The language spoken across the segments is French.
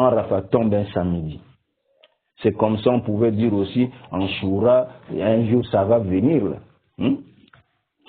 Arafat tombe un samedi. C'est comme ça on pouvait dire aussi en Shura, un jour ça va venir là.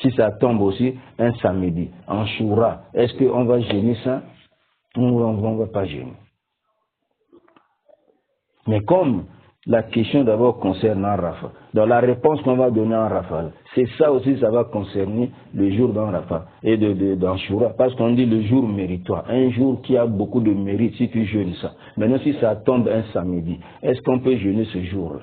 Si ça tombe aussi un samedi, en Shura, est-ce qu'on va gêner ça? On ne va pas gêner. Mais comme la question d'abord concerne Arafat, dans la réponse qu'on va donner à Arafat, c'est ça aussi, ça va concerner le jour d'Arafat et d'Ashura, parce qu'on dit le jour méritoire, un jour qui a beaucoup de mérite si tu jeûnes ça. Maintenant, si ça tombe un samedi, est-ce qu'on peut jeûner ce jour-là?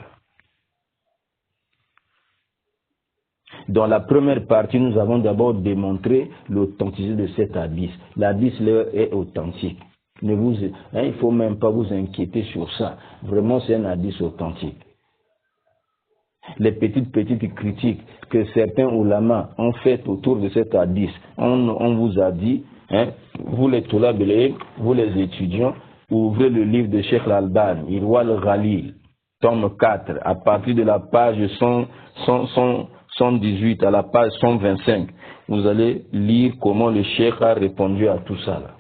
Dans la première partie, nous avons d'abord démontré l'authenticité de cet hadith. L'hadith est authentique. Il ne faut même pas vous inquiéter sur ça. Vraiment, c'est un hadith authentique. Les petites critiques que certains ulamas ont faites autour de cet hadith, on vous a dit, vous les Toulab, vous les étudiants, ouvrez le livre de Cheikh Al-Albani, Irwa al-Ghalil, tome 4, à partir de la page 118 à la page 125, vous allez lire comment le Cheikh a répondu à tout ça là.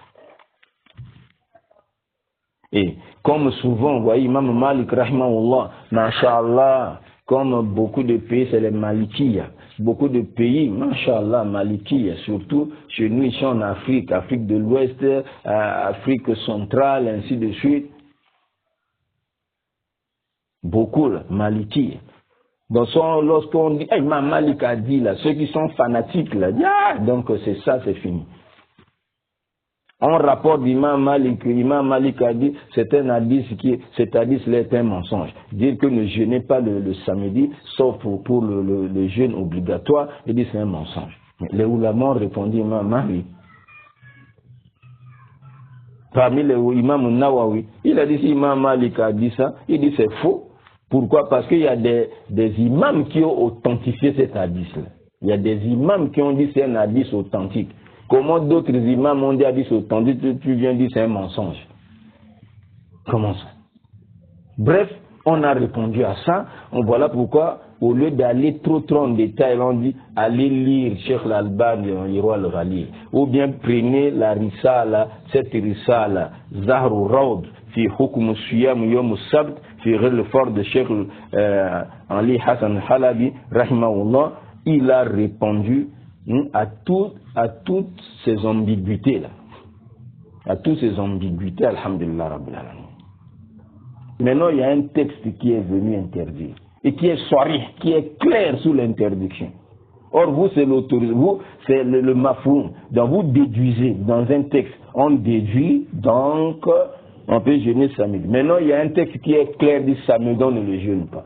Et comme souvent, vous voyez, Imam Malik, rahimahullah, masha'Allah, comme beaucoup de pays, c'est les Malikiya. Beaucoup de pays, masha'Allah, Malikiya, surtout chez nous ici en Afrique, Afrique de l'Ouest, Afrique centrale, ainsi de suite. Beaucoup, là, Malikiya. Donc, lorsqu'on dit, Imam Malik a dit, là, ceux qui sont fanatiques, là, donc c'est ça, c'est fini. On rapporte d'Imam Malik a dit, c'est un hadith cet hadith-là est un mensonge. Dire que ne jeûnez pas le samedi, sauf pour le jeûne obligatoire, il dit c'est un mensonge. Les ulama ont répondu Imam Malik. Parmi les Imam Nawawi, il a dit si Imam Malik a dit ça, il dit c'est faux. Pourquoi? Parce qu'il y a des imams qui ont authentifié cet hadith-là. Il y a des imams qui ont dit c'est un hadith authentique. Comment d'autres imams ont dit hadith authentique, tu viens dire c'est un mensonge. Comment ça? Bref, on a répondu à ça. Voilà pourquoi, au lieu d'aller trop en détail, on dit allez lire Cheikh Al-Albani, Irwa al-Ghalil. Ou bien prenez la risala, cette risala, Zahru Rawd, fi hukm siyam yom sabt, fi le fort de Cheikh Ali Hassan Halabi, rahimahullah. Il a répondu à toutes ces ambiguïtés là, à toutes ces ambiguïtés, alhamdulillah rabbil alamin. Maintenant il y a un texte qui est venu interdire et qui est sarih, qui est clair sur l'interdiction. Or vous c'est l'autorisation, vous c'est le mafroum. Donc vous déduisez dans un texte, on déduit donc on peut jeûner samedi. Maintenant il y a un texte qui est clair, dit samedi on ne le jeûne pas.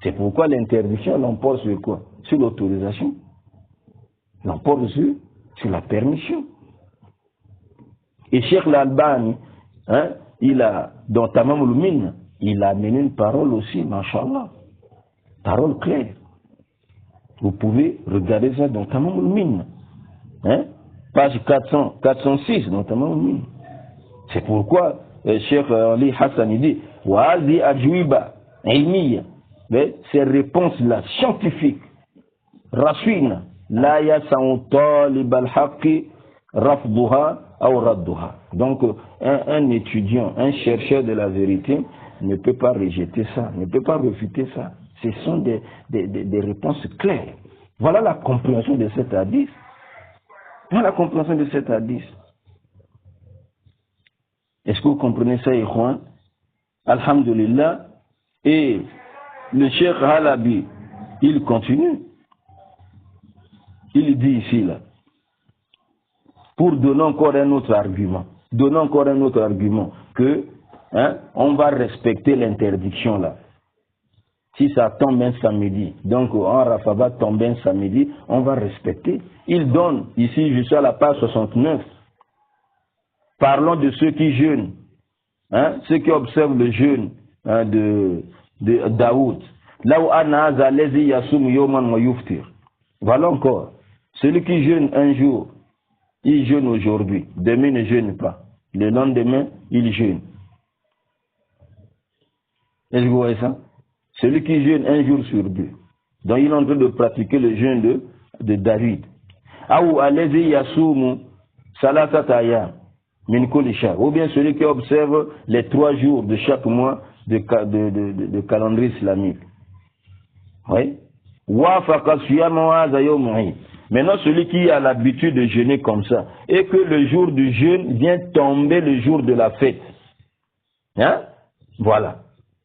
C'est pourquoi l'interdiction l'emporte sur quoi? Sur l'autorisation. L'emporte sur la permission. Et Cheikh Al-Albani, il a, dans Tamam al-Min, il a amené une parole aussi, mashallah. Parole claire. Vous pouvez regarder ça dans Tamam al-Min. Page 406 dans Tamam al-Min. C'est pourquoi Cheikh Ali Hassan il dit, Wa'azi ajwiba ilmiya, ces réponses-là, scientifiques, rasuina, la yasan talib al-haqqi rafduha ou radduha. Donc un étudiant, un chercheur de la vérité ne peut pas rejeter ça, ne peut pas refuter ça. Ce sont des réponses claires. Voilà la compréhension de cet hadith. Voilà la compréhension de cet hadith. Est-ce que vous comprenez ça, Ikhwan? Alhamdulillah. Et le Cheikh Halabi, il continue. Il dit ici, là, pour donner encore un autre argument, que on va respecter l'interdiction là. Si ça tombe un samedi, donc en Arafat va tomber un samedi, on va respecter. Il donne, ici je suis à la page 69, parlons de ceux qui jeûnent, ceux qui observent le jeûne de Daoud. Là où Anaza lezi yasum yoman wa yuftir. Voilà encore. Celui qui jeûne un jour, il jeûne aujourd'hui. Demain ne jeûne pas. Le lendemain, il jeûne. Est-ce que vous voyez ça? Celui qui jeûne un jour sur deux. Donc il est en train de pratiquer le jeûne de David. Aou alezi yasumu salasataya. min kulli shahr. Ou bien celui qui observe les 3 jours de chaque mois de calendrier islamique. Oui. Maintenant, celui qui a l'habitude de jeûner comme ça, et que le jour du jeûne vient tomber le jour de la fête. Hein? Voilà.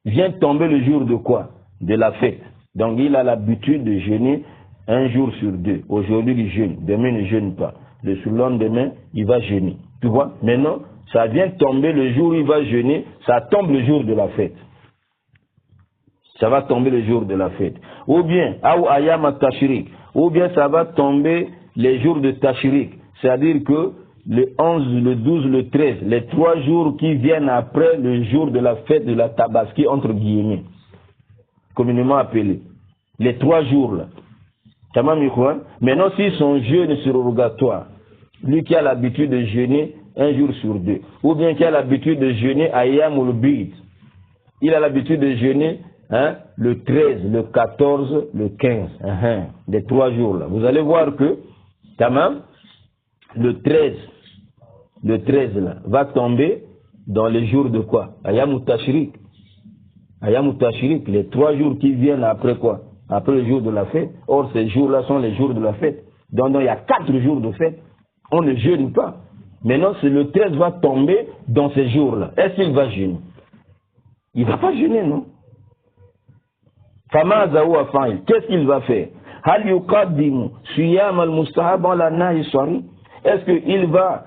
Vient tomber le jour de quoi? De la fête. Donc il a l'habitude de jeûner un jour sur 2. Aujourd'hui il jeûne, demain il ne jeûne pas. Le surlendemain, il va jeûner. Tu vois? Maintenant, ça vient tomber le jour où il va jeûner, ça tombe le jour de la fête. Ça va tomber le jour de la fête. Ou bien, ou bien ça va tomber les jours de Tashrik. C'est-à-dire que le 11, le 12, le 13, les 3 jours qui viennent après le jour de la fête de la Tabaski, entre guillemets, communément appelé. Les 3 jours là. Maintenant, si son jeûne est surrogatoire, lui qui a l'habitude de jeûner un jour sur 2, ou bien qui a l'habitude de jeûner Ayam ou le Bid, il a l'habitude de jeûner le 13, le 14, le 15, les 3 jours là. Vous allez voir que, tamam, le 13 là, va tomber dans les jours de quoi? Ayam ou Tashrik. Ayam ou Tashrik, les 3 jours qui viennent après quoi? Après le jour de la fête. Or, ces jours-là sont les jours de la fête. Donc, il y a 4 jours de fête. On ne jeûne pas. Maintenant, c'est le 13 va tomber dans ces jours-là. Est-ce qu'il va jeûner? Il ne va pas jeûner, non? Qu'est-ce qu'il va faire? Est-ce qu'il va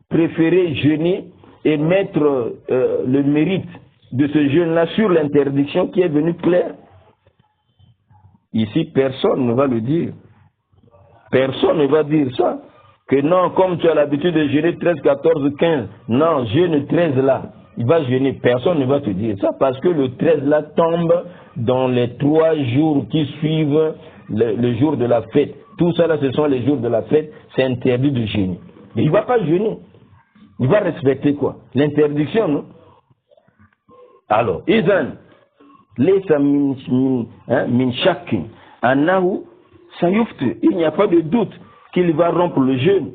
préférer jeûner et mettre le mérite de ce jeûne-là sur l'interdiction qui est venue claire? Ici, personne ne va le dire. Personne ne va dire ça. Que non, comme tu as l'habitude de jeûner 13, 14, 15, non, jeûne 13 là. Il va jeûner. Personne ne va te dire ça parce que le 13 là tombe dans les 3 jours qui suivent le jour de la fête. Tout ça là, ce sont les jours de la fête. C'est interdit de jeûner. Mais il ne va pas jeûner. Il va respecter quoi? L'interdiction, non? Alors, Izan, min shakin, anahu sayuftu. Il n'y a pas de doute qu'il va rompre le jeûne.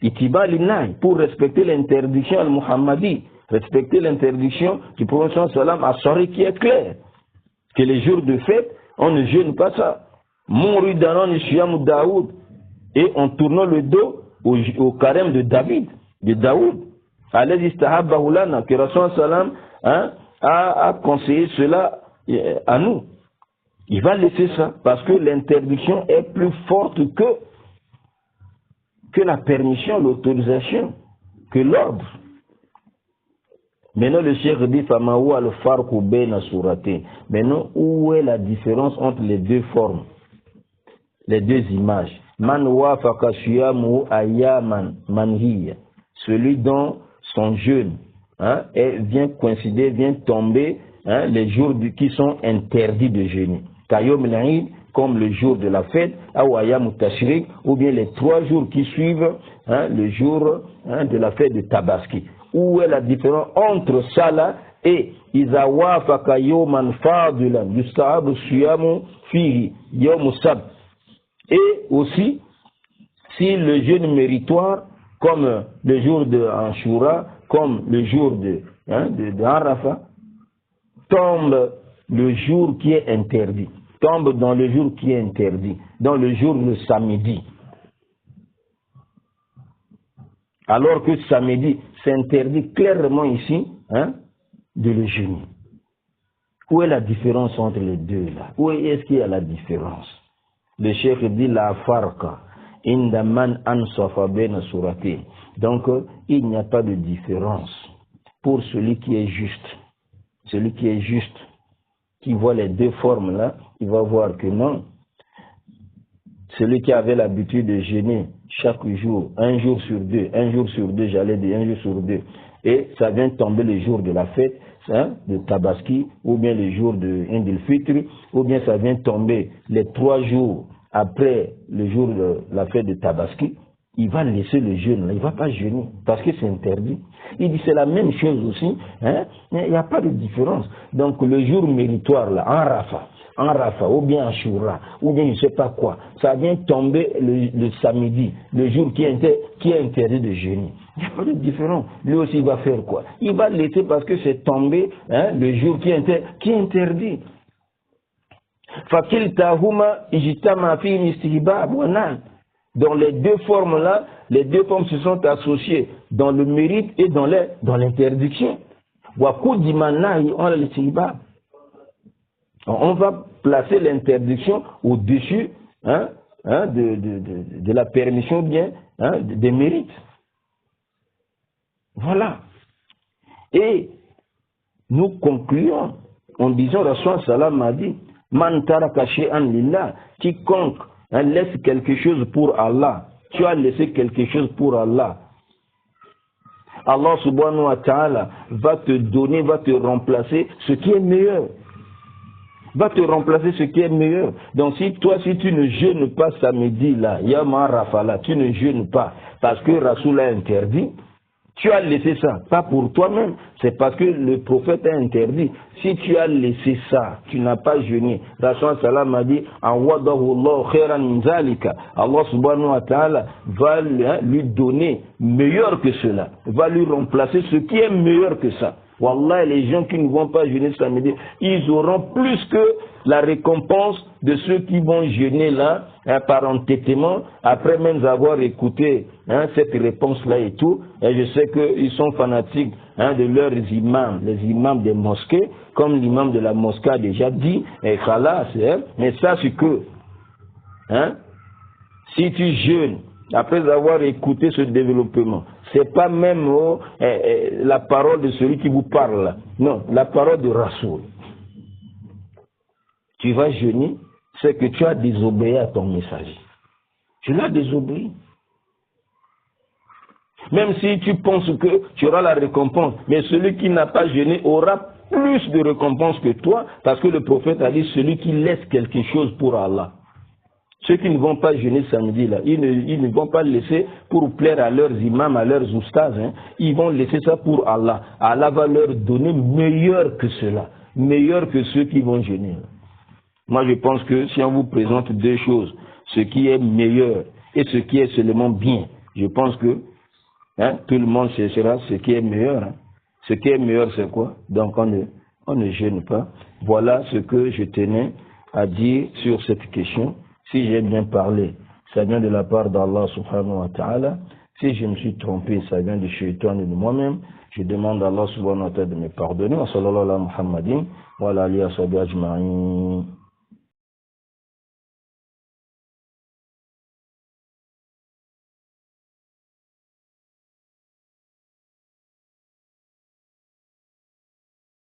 Itiba linay, pour respecter l'interdiction al-Muhammadi, respecter l'interdiction du prophète sallam à Sari qui est clair. Que les jours de fête, on ne jeûne pas ça. Mouridanon ishiam Daoud, et en tournant le dos au carême de David, de Daoud. Alayhi istahabbahu lana, que Rasul sallam a conseillé cela à nous. Il va laisser ça parce que l'interdiction est plus forte que la permission, l'autorisation, que l'ordre. Maintenant, le cheikh dit Famaou al-farqu bayna suratayn. Maintenant, où est la différence entre les deux formes, les deux images? Man wafaqa siyamu ayaman manhiya, celui dont son jeûne vient coïncider, vient tomber les jours qui sont interdits de jeûner. Kayom al-Eid, comme le jour de la fête, Ayam Tashrik, ou bien les 3 jours qui suivent le jour de la fête de Tabaski. Où est la différence entre ça là et Iza wafaka yawman fadilan yustahabu siyamu fihi yawm sabt? Et aussi, si le jeûne méritoire, comme le jour de Ashura, comme le jour de Arafat, tombe le jour qui est interdit, tombe dans le jour qui est interdit, dans le jour de samedi. Alors que samedi, c'est interdit clairement ici de le jeûner. Où est la différence entre les deux là? Où est-ce qu'il y a la différence? Le cheikh dit la farqa inda man ansafa bayna suratayn. Donc il n'y a pas de différence pour celui qui est juste. Celui qui est juste, qui voit les deux formes là, il va voir que non. Celui qui avait l'habitude de jeûner chaque jour, un jour sur deux, j'allais dire un jour sur 2, et ça vient tomber le jour de la fête de Tabaski, ou bien le jour de Eid al-Fitr, ou bien ça vient tomber les 3 jours après le jour de la fête de Tabaski, il va laisser le jeûne, il ne va pas jeûner, parce que c'est interdit. Il dit c'est la même chose aussi, il n'y a pas de différence. Donc le jour méritoire, là, en Rafa, en Rafa, ou bien en Shura, ou bien je ne sais pas quoi, ça vient tomber le samedi, le jour qui est interdit de jeûner. Il n'y a pas de différence. Lui aussi, il va faire quoi? Il va laisser parce que c'est tombé le jour qui est interdit. Dans les deux formes-là, les deux formes se sont associées dans le mérite et dans l'interdiction. On va placer l'interdiction au-dessus de la permission bien des mérites. Voilà. Et nous concluons en disant, Rasul Salam a dit, Man taraka shay'an lillah, quiconque laisse quelque chose pour Allah, tu as laissé quelque chose pour Allah. Allah subhanahu wa ta'ala va te donner, va te remplacer ce qui est meilleur. Va te remplacer ce qui est meilleur. Donc si tu ne jeûnes pas samedi là, Yama Rafala, tu ne jeûnes pas parce que Rasoul a interdit, tu as laissé ça, pas pour toi-même, c'est parce que le prophète a interdit. Si tu as laissé ça, tu n'as pas jeûné. Rasul Salam a dit, Allah subhanahu wa ta'ala va lui donner meilleur que cela, va lui remplacer ce qui est meilleur que ça. Wallah, les gens qui ne vont pas jeûner samedi, ils auront plus que la récompense de ceux qui vont jeûner là, par entêtement, après même avoir écouté cette réponse-là et tout. Et je sais qu'ils sont fanatiques de leurs imams, les imams des mosquées, comme l'imam de la mosquée a déjà dit, et khalas, mais ça c'est que, si tu jeûnes, après avoir écouté ce développement, c'est pas même la parole de celui qui vous parle, non, la parole de Rasoul. Tu vas jeûner, c'est que tu as désobéi à ton messager. Tu l'as désobéi. Même si tu penses que tu auras la récompense, mais celui qui n'a pas jeûné aura plus de récompense que toi, parce que le prophète a dit, celui qui laisse quelque chose pour Allah. Ceux qui ne vont pas jeûner samedi, là, ils ne vont pas laisser pour plaire à leurs imams, à leurs oustas. Ils vont laisser ça pour Allah. Allah va leur donner meilleur que cela, meilleur que ceux qui vont jeûner. Moi, je pense que si on vous présente deux choses, ce qui est meilleur et ce qui est seulement bien, je pense que tout le monde cherchera ce qui est meilleur. Ce qui est meilleur, c'est quoi? Donc, on ne jeûne pas. Voilà ce que je tenais à dire sur cette question. Si j'ai bien parlé, ça vient de la part d'Allah subhanahu wa ta'ala. Si je me suis trompé, ça vient de Shaitan et de moi-même. Je demande à Allah subhanahu wa ta'ala de me pardonner. Wa sallallahu ala Muhammadin wa ala alihi wa sahbihi ajma'in.